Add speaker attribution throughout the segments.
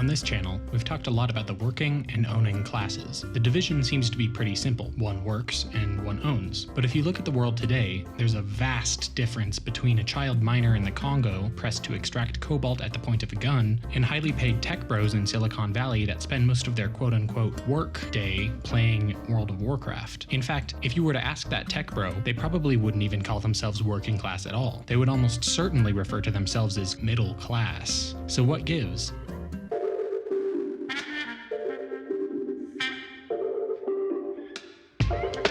Speaker 1: On this channel, we've talked a lot about the working and owning classes. The division seems to be pretty simple. One works and one owns. But if you look at the world today, there's a vast difference between a child miner in the Congo pressed to extract cobalt at the point of a gun and highly paid tech bros in Silicon Valley that spend most of their quote-unquote work day playing World of Warcraft. In fact, if you were to ask that tech bro, they probably wouldn't even call themselves working class at all. They would almost certainly refer to themselves as middle class. So what gives?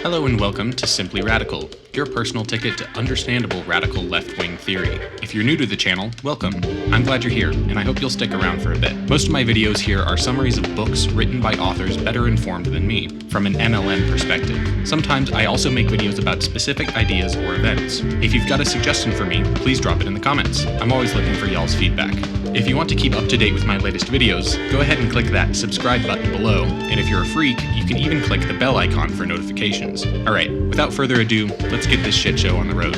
Speaker 1: Hello and welcome to Simply Radical, your personal ticket to understandable radical left-wing theory. If you're new to the channel, welcome. I'm glad you're here, and I hope you'll stick around for a bit. Most of my videos here are summaries of books written by authors better informed than me, from an MLM perspective. Sometimes I also make videos about specific ideas or events. If you've got a suggestion for me, please drop it in the comments. I'm always looking for y'all's feedback. If you want to keep up to date with my latest videos, go ahead and click that subscribe button below, and if you're a freak, you can even click the bell icon for notifications. Alright, without further ado, let's get this shit show on the road.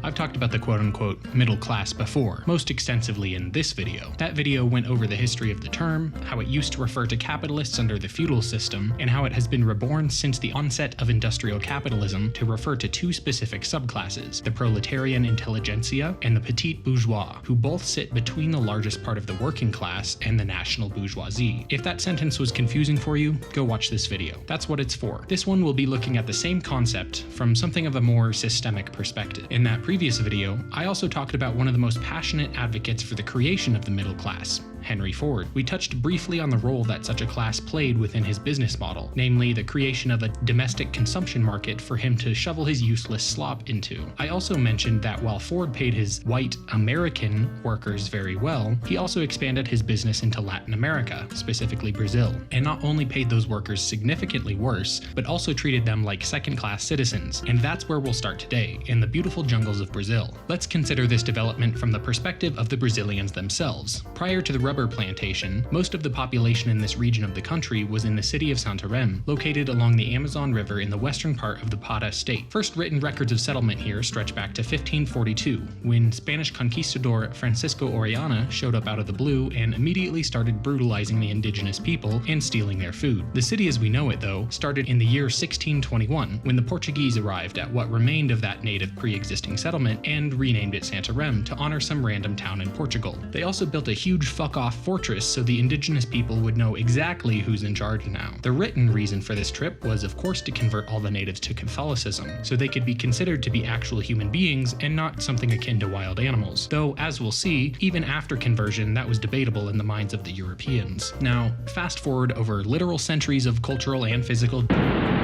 Speaker 1: I've talked about the quote-unquote middle class before, most extensively in this video. That video went over the history of the term, how it used to refer to capitalists under the feudal system, and how it has been reborn since the onset of industrial capitalism to refer to two specific subclasses, the Proletarian Intelligentsia and the Petit Bourgeois, who both sit between the largest part of the working class and the national bourgeoisie. If that sentence was confusing for you, go watch this video. That's what it's for. This one will be looking at the same concept from something of a more systemic perspective. In that previous video, I also talked about one of the most passionate advocates for the creation of the middle class, Henry Ford. We touched briefly on the role that such a class played within his business model, namely the creation of a domestic consumption market for him to shovel his useless slop into. I also mentioned that while Ford paid his white American workers very well, he also expanded his business into Latin America, specifically Brazil, and not only paid those workers significantly worse, but also treated them like second-class citizens. And that's where we'll start today, in the beautiful jungles of Brazil. Let's consider this development from the perspective of the Brazilians themselves. Prior to the rubber plantation, most of the population in this region of the country was in the city of Santarém, located along the Amazon River in the western part of the Pará state. First written records of settlement here stretch back to 1542, when Spanish conquistador Francisco Orellana showed up out of the blue and immediately started brutalizing the indigenous people and stealing their food. The city as we know it, though, started in the year 1621, when the Portuguese arrived at what remained of that native pre-existing settlement and renamed it Santarém to honor some random town in Portugal. They also built a huge fuck-off fortress so the indigenous people would know exactly who's in charge now. The written reason for this trip was of course to convert all the natives to Catholicism, so they could be considered to be actual human beings and not something akin to wild animals. Though, as we'll see, even after conversion that was debatable in the minds of the Europeans. Now, fast forward over literal centuries of cultural and physical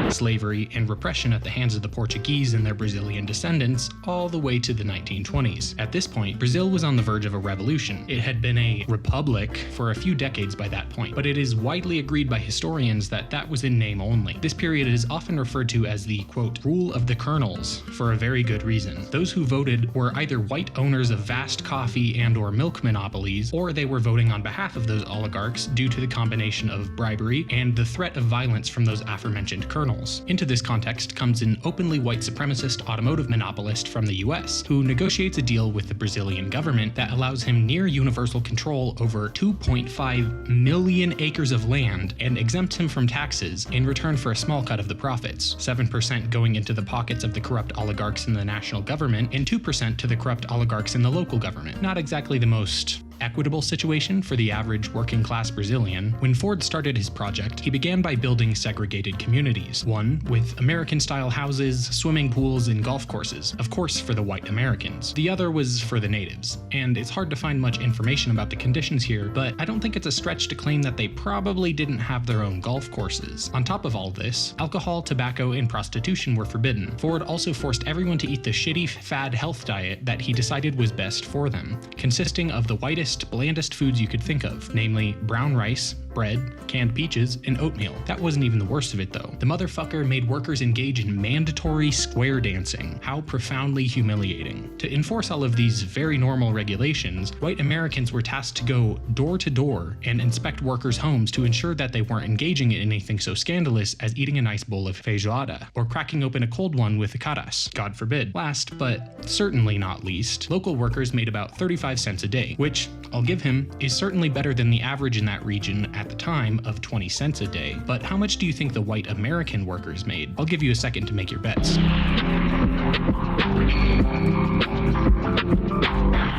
Speaker 1: slavery and repression at the hands of the Portuguese and their Brazilian descendants all the way to the 1920s. At this point, Brazil was on the verge of a revolution. It had been a republic for a few decades by that point, but it is widely agreed by historians that that was in name only. This period is often referred to as the, quote, rule of the colonels, for a very good reason. Those who voted were either white owners of vast coffee and or milk monopolies, or they were voting on behalf of those oligarchs due to the combination of bribery and the threat of violence from those aforementioned colonels. Into this context comes an openly white supremacist automotive monopolist from the US, who negotiates a deal with the Brazilian government that allows him near universal control over 2.5 million acres of land and exempts him from taxes in return for a small cut of the profits, 7% going into the pockets of the corrupt oligarchs in the national government and 2% to the corrupt oligarchs in the local government. Not exactly the most equitable situation for the average working class Brazilian. When Ford started his project, he began by building segregated communities. One with American-style houses, swimming pools, and golf courses, of course for the white Americans. The other was for the natives, and it's hard to find much information about the conditions here, but I don't think it's a stretch to claim that they probably didn't have their own golf courses. On top of all this, alcohol, tobacco, and prostitution were forbidden. Ford also forced everyone to eat the shitty fad health diet that he decided was best for them, consisting of the whitest boringest, blandest foods you could think of, namely brown rice, bread, canned peaches, and oatmeal. That wasn't even the worst of it though. The motherfucker made workers engage in mandatory square dancing. How profoundly humiliating. To enforce all of these very normal regulations, white Americans were tasked to go door to door and inspect workers' homes to ensure that they weren't engaging in anything so scandalous as eating a nice bowl of feijoada, or cracking open a cold one with caras, God forbid. Last, but certainly not least, local workers made about 35 cents a day, which, I'll give him, is certainly better than the average in that region at the time of 20 cents a day. But how much do you think the white American workers made? I'll give you a second to make your bets.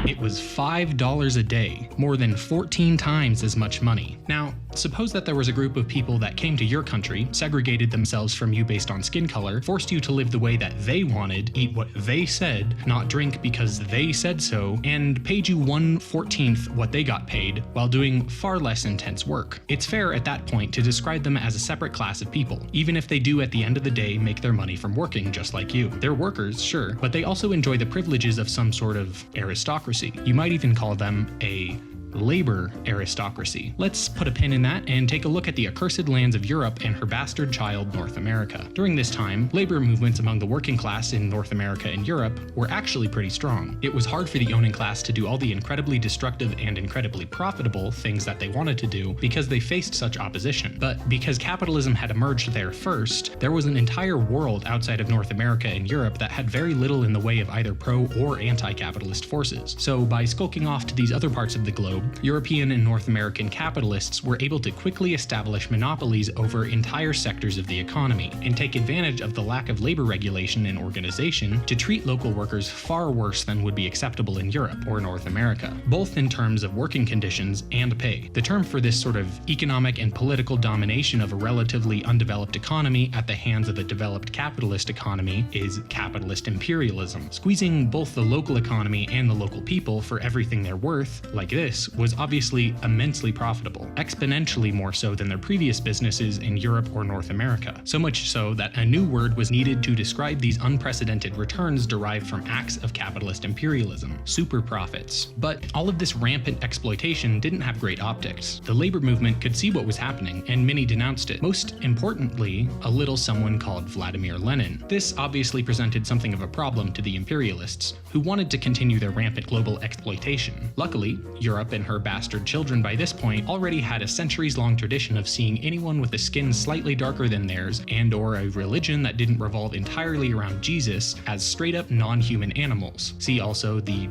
Speaker 1: It was $5 a day, more than 14 times as much money. Now, suppose that there was a group of people that came to your country, segregated themselves from you based on skin color, forced you to live the way that they wanted, eat what they said, not drink because they said so, and paid you 1/14 what they got paid while doing far less intense work. It's fair at that point to describe them as a separate class of people, even if they do at the end of the day make their money from working just like you. They're workers, sure, but they also enjoy the privileges of some sort of aristocracy. You might even call them a labor aristocracy. Let's put a pin in that and take a look at the accursed lands of Europe and her bastard child, North America. During this time, labor movements among the working class in North America and Europe were actually pretty strong. It was hard for the owning class to do all the incredibly destructive and incredibly profitable things that they wanted to do because they faced such opposition. But because capitalism had emerged there first, there was an entire world outside of North America and Europe that had very little in the way of either pro or anti-capitalist forces. So by skulking off to these other parts of the globe, European and North American capitalists were able to quickly establish monopolies over entire sectors of the economy and take advantage of the lack of labor regulation and organization to treat local workers far worse than would be acceptable in Europe or North America, both in terms of working conditions and pay. The term for this sort of economic and political domination of a relatively undeveloped economy at the hands of a developed capitalist economy is capitalist imperialism. Squeezing both the local economy and the local people for everything they're worth, like this, was obviously immensely profitable, exponentially more so than their previous businesses in Europe or North America. So much so that a new word was needed to describe these unprecedented returns derived from acts of capitalist imperialism: superprofits. But all of this rampant exploitation didn't have great optics. The labor movement could see what was happening, and many denounced it. Most importantly, a little someone called Vladimir Lenin. This obviously presented something of a problem to the imperialists, who wanted to continue their rampant global exploitation. Luckily, Europe and her bastard children by this point already had a centuries-long tradition of seeing anyone with a skin slightly darker than theirs and/or a religion that didn't revolve entirely around Jesus as straight-up non-human animals. See also the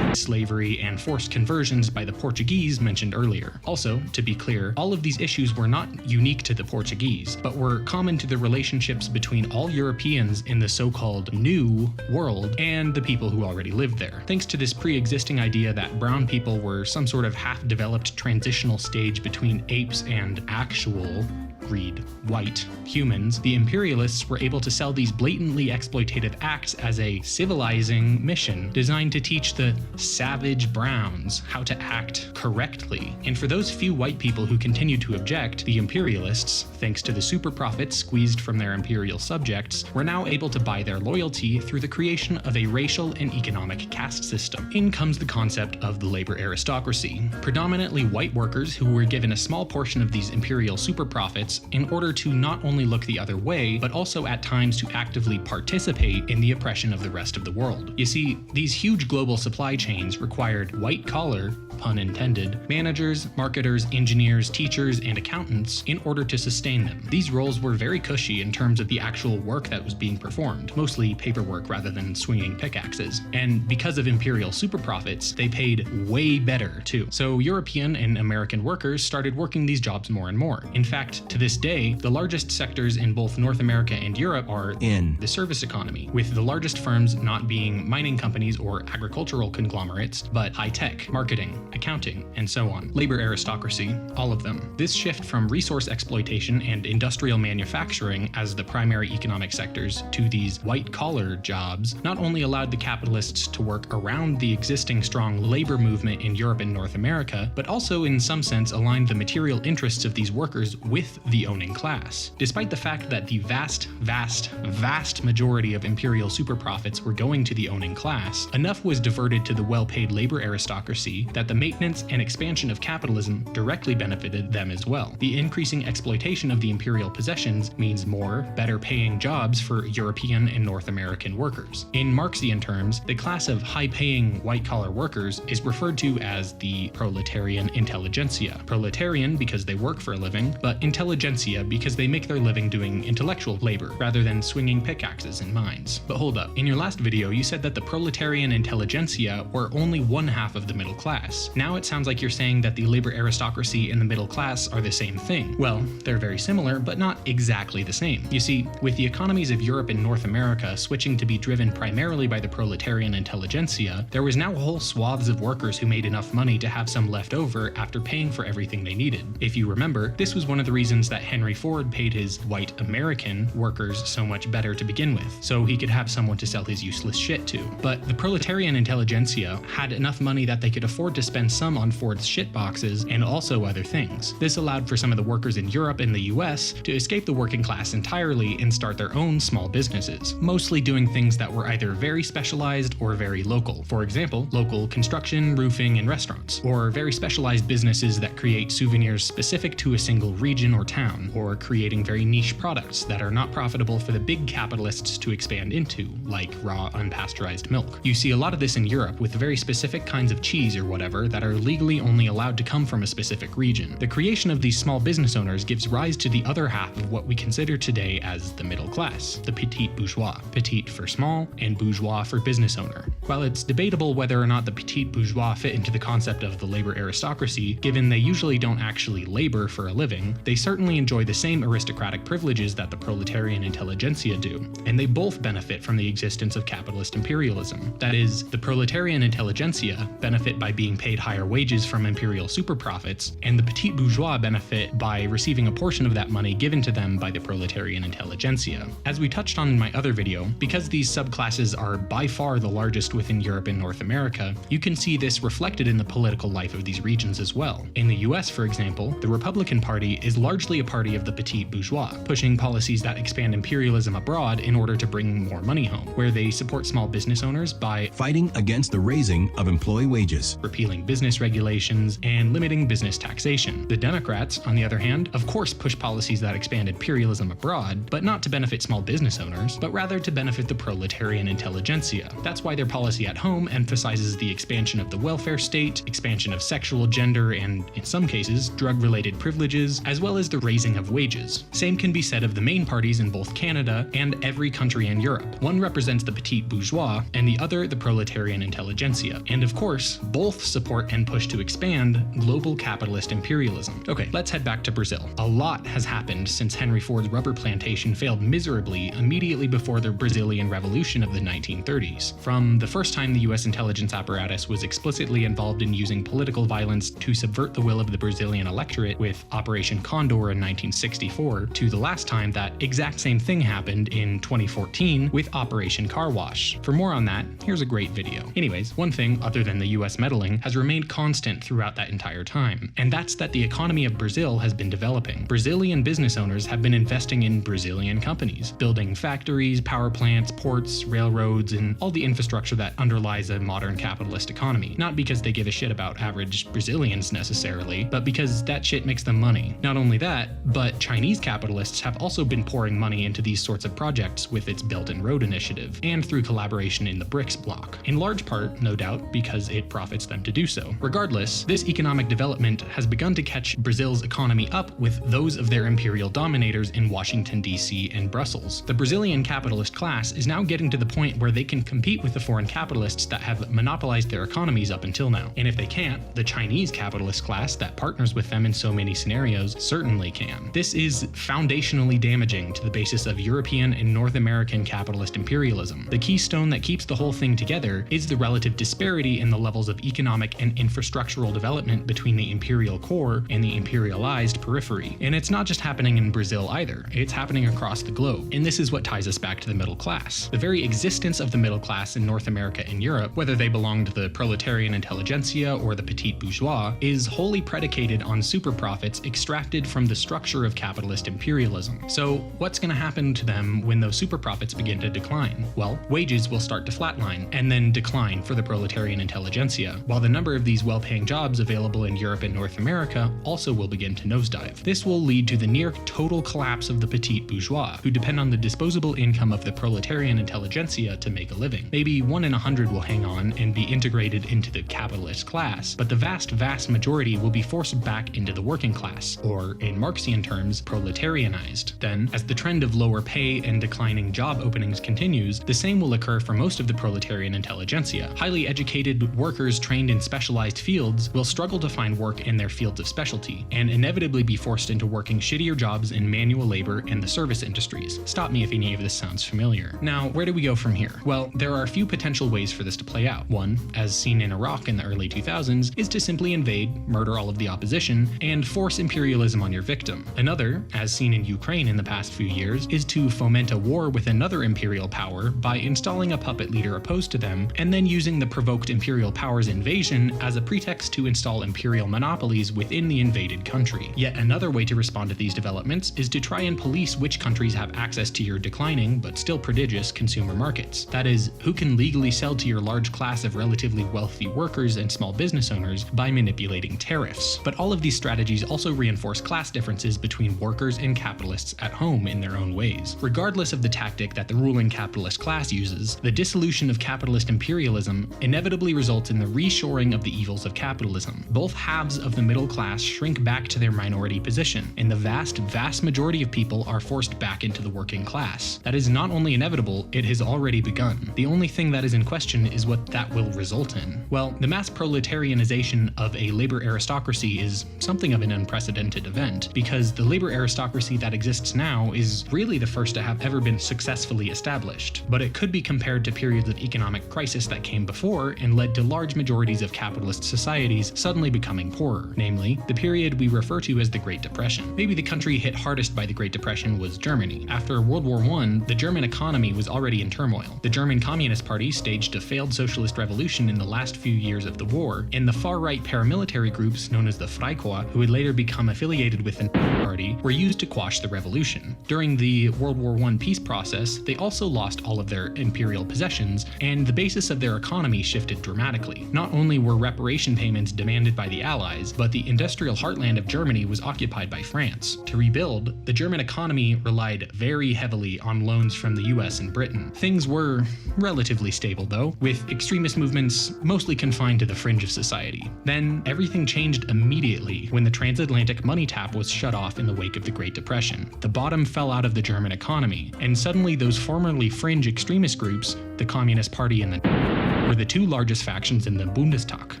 Speaker 1: slavery and forced conversions by the Portuguese mentioned earlier. Also, to be clear, all of these issues were not unique to the Portuguese, but were common to the relationships between all Europeans in the so-called New World and the people who already lived there. Thanks to this pre-existing idea that brown people were some sort of half-developed transitional stage between apes and actual, read white, humans, the imperialists were able to sell these blatantly exploitative acts as a civilizing mission designed to teach the savage browns how to act correctly. And for those few white people who continued to object, the imperialists, thanks to the super profits squeezed from their imperial subjects, were now able to buy their loyalty through the creation of a racial and economic caste system. In comes the concept of the labor aristocracy, predominantly white workers who were given a small portion of these imperial super profits in order to not only look the other way, but also at times to actively participate in the oppression of the rest of the world. You see, these huge global supply chains required white-collar, pun intended, managers, marketers, engineers, teachers, and accountants in order to sustain them. These roles were very cushy in terms of the actual work that was being performed, mostly paperwork rather than swinging pickaxes. And because of imperial super profits, they paid way better too. So European and American workers started working these jobs more and more. In fact, to this day, the largest sectors in both North America and Europe are in the service economy, with the largest firms not being mining companies or agricultural conglomerates, but high-tech, marketing, accounting, and so on. Labor aristocracy, all of them. This shift from resource exploitation and industrial manufacturing as the primary economic sectors to these white-collar jobs not only allowed the capitalists to work around the existing strong labor movement in Europe and North America, but also in some sense aligned the material interests of these workers with the the owning class. Despite the fact that the vast majority of imperial superprofits were going to the owning class, enough was diverted to the well-paid labor aristocracy that the maintenance and expansion of capitalism directly benefited them as well. The increasing exploitation of the imperial possessions means more, better-paying jobs for European and North American workers. In Marxian terms, the class of high-paying white-collar workers is referred to as the Proletarian Intelligentsia. Proletarian because they work for a living, but Intelligentsia because they make their living doing intellectual labor rather than swinging pickaxes in mines. But hold up, in your last video you said that the Proletarian Intelligentsia were only one half of the middle class. Now it sounds like you're saying that the labor aristocracy and the middle class are the same thing. Well, they're very similar, but not exactly the same. You see, with the economies of Europe and North America switching to be driven primarily by the Proletarian Intelligentsia, there was now whole swaths of workers who made enough money to have some left over after paying for everything they needed. If you remember, this was one of the reasons that Henry Ford paid his white American workers so much better to begin with, so he could have someone to sell his useless shit to. But the Proletarian Intelligentsia had enough money that they could afford to spend some on Ford's shit boxes and also other things. This allowed for some of the workers in Europe and the US to escape the working class entirely and start their own small businesses, mostly doing things that were either very specialized or very local. For example, local construction, roofing, and restaurants, or very specialized businesses that create souvenirs specific to a single region or town, or creating very niche products that are not profitable for the big capitalists to expand into, like raw unpasteurized milk. You see a lot of this in Europe with very specific kinds of cheese or whatever that are legally only allowed to come from a specific region. The creation of these small business owners gives rise to the other half of what we consider today as the middle class, the petit bourgeois. Petit for small and bourgeois for business owner. While it's debatable whether or not the petit bourgeois fit into the concept of the labor aristocracy, given they usually don't actually labor for a living, they certainly enjoy the same aristocratic privileges that the proletarian intelligentsia do, and they both benefit from the existence of capitalist imperialism. That is, the proletarian intelligentsia benefit by being paid higher wages from imperial superprofits, and the petit bourgeois benefit by receiving a portion of that money given to them by the proletarian intelligentsia. As we touched on in my other video, because these subclasses are by far the largest within Europe and North America, you can see this reflected in the political life of these regions as well. In the US, for example, the Republican Party is largely a party of the petit bourgeois, pushing policies that expand imperialism abroad in order to bring more money home, where they support small business owners by
Speaker 2: fighting against the raising of employee wages,
Speaker 1: repealing business regulations, and limiting business taxation. The Democrats, on the other hand, of course push policies that expand imperialism abroad, but not to benefit small business owners, but rather to benefit the proletarian intelligentsia. That's why their policy at home emphasizes the expansion of the welfare state, expansion of sexual, gender, and, in some cases, drug-related privileges, as well as the raising of wages. Same can be said of the main parties in both Canada and every country in Europe. One represents the petit bourgeois, and the other the proletarian intelligentsia. And of course, both support and push to expand global capitalist imperialism. Okay, let's head back to Brazil. A lot has happened since Henry Ford's rubber plantation failed miserably immediately before the Brazilian Revolution of the 1930s. From the first time the US intelligence apparatus was explicitly involved in using political violence to subvert the will of the Brazilian electorate with Operation Condor in 1964, to the last time that exact same thing happened in 2014 with Operation Car Wash. For more on that, here's a great video. Anyways, one thing other than the US meddling has remained constant throughout that entire time, and that's that the economy of Brazil has been developing. Brazilian business owners have been investing in Brazilian companies, building factories, power plants, ports, railroads, and all the infrastructure that underlies a modern capitalist economy. Not because they give a shit about average Brazilians necessarily, but because that shit makes them money. Not only that, but Chinese capitalists have also been pouring money into these sorts of projects with its Belt and Road Initiative, and through collaboration in the BRICS bloc. In large part, no doubt, because it profits them to do so. Regardless, this economic development has begun to catch Brazil's economy up with those of their imperial dominators in Washington, D.C. and Brussels. The Brazilian capitalist class is now getting to the point where they can compete with the foreign capitalists that have monopolized their economies up until now. And if they can't, the Chinese capitalist class that partners with them in so many scenarios certainly can. This is foundationally damaging to the basis of European and North American capitalist imperialism. The keystone that keeps the whole thing together is the relative disparity in the levels of economic and infrastructural development between the imperial core and the imperialized periphery. And it's not just happening in Brazil either, it's happening across the globe. And this is what ties us back to the middle class. The very existence of the middle class in North America and Europe, whether they belong to the proletarian intelligentsia or the petit bourgeois, is wholly predicated on superprofits extracted from the structure of capitalist imperialism. So what's going to happen to them when those superprofits begin to decline? Well, wages will start to flatline and then decline for the proletarian intelligentsia, while the number of these well-paying jobs available in Europe and North America also will begin to nosedive. This will lead to the near total collapse of the Petit Bourgeois, who depend on the disposable income of the proletarian intelligentsia to make a living. Maybe 1 in 100 will hang on and be integrated into the capitalist class, but the vast majority will be forced back into the working class, or in Marxian terms, proletarianized. Then, as the trend of lower pay and declining job openings continues, the same will occur for most of the proletarian intelligentsia. Highly educated workers trained in specialized fields will struggle to find work in their fields of specialty, and inevitably be forced into working shittier jobs in manual labor and the service industries. Stop me if any of this sounds familiar. Now, where do we go from here? Well, there are a few potential ways for this to play out. One, as seen in Iraq in the early 2000s, is to simply invade, murder all of the opposition, and force imperialism on your victim. Another, as seen in Ukraine in the past few years, is to foment a war with another imperial power by installing a puppet leader opposed to them, and then using the provoked imperial power's invasion as a pretext to install imperial monopolies within the invaded country. Yet another way to respond to these developments is to try and police which countries have access to your declining, but still prodigious, consumer markets. That is, who can legally sell to your large class of relatively wealthy workers and small business owners by manipulating tariffs. But all of these strategies also reinforce class differences between workers and capitalists at home in their own ways. Regardless of the tactic that the ruling capitalist class uses, the dissolution of capitalist imperialism inevitably results in the reshoring of the evils of capitalism. Both halves of the middle class shrink back to their minority position, and the vast majority of people are forced back into the working class. That is not only inevitable, it has already begun. The only thing that is in question is what that will result in. Well, the mass proletarianization of a labor aristocracy is something of an unprecedented event, because the labor aristocracy that exists now is really the first to have ever been successfully established. But it could be compared to periods of economic crisis that came before and led to large majorities of capitalist societies suddenly becoming poorer, namely, the period we refer to as the Great Depression. Maybe the country hit hardest by the Great Depression was Germany. After World War I, the German economy was already in turmoil. The German Communist Party staged a failed socialist revolution in the last few years of the war, and the far-right paramilitary groups known as the Freikorps, who would later become affiliated with the Party, were used to quash the revolution. During the World War I peace process, they also lost all of their imperial possessions, and the basis of their economy shifted dramatically. Not only were reparation payments demanded by the Allies, but the industrial heartland of Germany was occupied by France. To rebuild, the German economy relied very heavily on loans from the US and Britain. Things were relatively stable though, with extremist movements mostly confined to the fringe of society. Then, everything changed immediately when the transatlantic money tap was shut off in the wake of the Great Depression. The bottom fell out of the German economy, and suddenly those formerly fringe extremist groups, the Communist Party and the were the two largest factions in the Bundestag.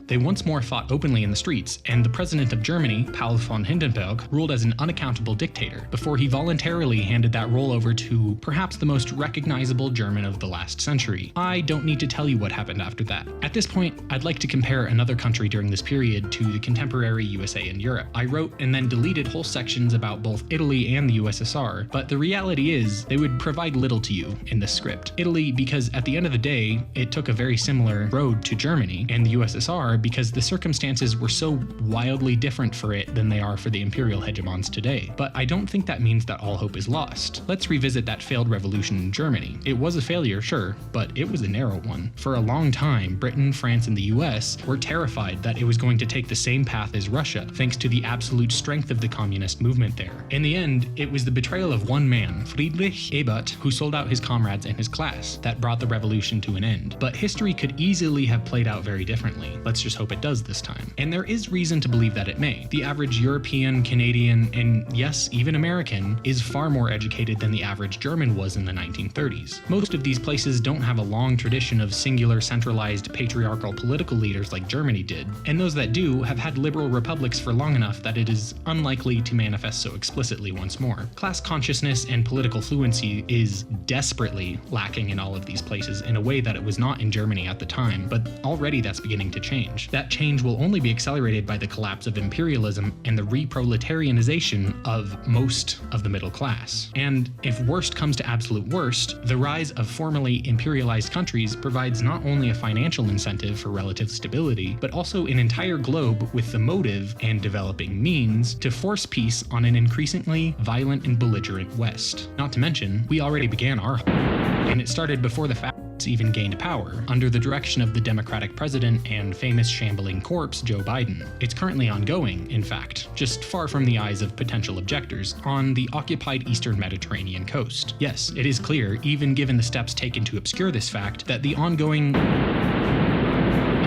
Speaker 1: They once more fought openly in the streets, and the president of Germany, Paul von Hindenburg, ruled as an unaccountable dictator, before he voluntarily handed that role over to perhaps the most recognizable German of the last century. I don't need to tell you what happened after that. At this point, I'd like to compare another country during this period to the contemporary USA and Europe. I wrote and then deleted whole sections about both Italy and the USSR, but the reality is they would provide little to you in this script. Italy, because at the end of the day, it took a very similar road to Germany, and the USSR because the circumstances were so wildly different for it than they are for the imperial hegemons today. But I don't think that means that all hope is lost. Let's revisit that failed revolution in Germany. It was a failure, sure, but it was a narrow one. For a long time, Britain, France, and the US were terrified that it was going to take the same path as Russia, thanks to the absolute strength of the communist movement there. In the end, it was the betrayal of one man, Friedrich Ebert, who sold out his comrades and his class, that brought the revolution to an end. But history could easily have played out very differently. Let's just hope it does this time. And there is reason to believe that it may. The average European, Canadian, and yes, even American, is far more educated than the average German was in the 1930s. Most of these places don't have a long tradition of singular, centralized, patriarchal political leaders like Germany did, and those that do have had liberal republics for long enough that it is unlikely to manifest so explicitly once more. Class consciousness and political fluency is desperately lacking in all of these places in a way that it was not in Germany at the time, but already that's beginning to change. change. That change will only be accelerated by the collapse of imperialism and the re-proletarianization of most of the middle class. And if worst comes to absolute worst, the rise of formerly imperialized countries provides not only a financial incentive for relative stability, but also an entire globe with the motive and developing means to force peace on an increasingly violent and belligerent West. Not to mention, we already began our and it started before the fascists even gained power, under the direction of the Democratic president and famous shambling corpse Joe Biden. It's currently ongoing, in fact, just far from the eyes of potential objectors, on the occupied eastern Mediterranean coast. Yes, it is clear, even given the steps taken to obscure this fact, that the ongoing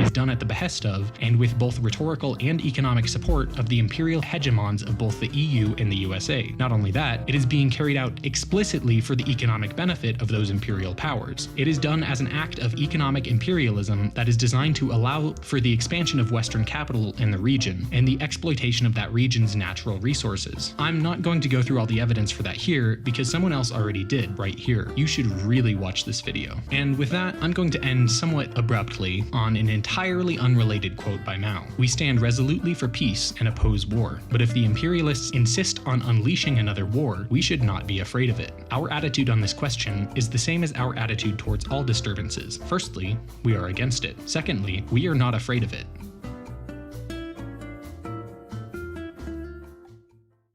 Speaker 1: is done at the behest of, and with both rhetorical and economic support of the imperial hegemons of both the EU and the USA. Not only that, it is being carried out explicitly for the economic benefit of those imperial powers. It is done as an act of economic imperialism that is designed to allow for the expansion of Western capital in the region, and the exploitation of that region's natural resources. I'm not going to go through all the evidence for that here, because someone else already did right here. You should really watch this video. And with that, I'm going to end somewhat abruptly on an entirely unrelated quote by Mao. We stand resolutely for peace and oppose war, but if the imperialists insist on unleashing another war, we should not be afraid of it. Our attitude on this question is the same as our attitude towards all disturbances. Firstly, we are against it. Secondly, we are not afraid of it.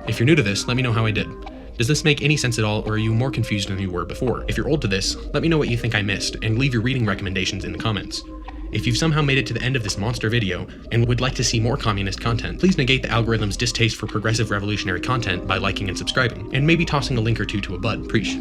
Speaker 3: If you're new to this, let me know how I did. Does this make any sense at all, or are you more confused than you were before? If you're old to this, let me know what you think I missed, and leave your reading recommendations in the comments. If you've somehow made it to the end of this monster video and would like to see more communist content, please negate the algorithm's distaste for progressive revolutionary content by liking and subscribing, and maybe tossing a link or two to a bud. Preach.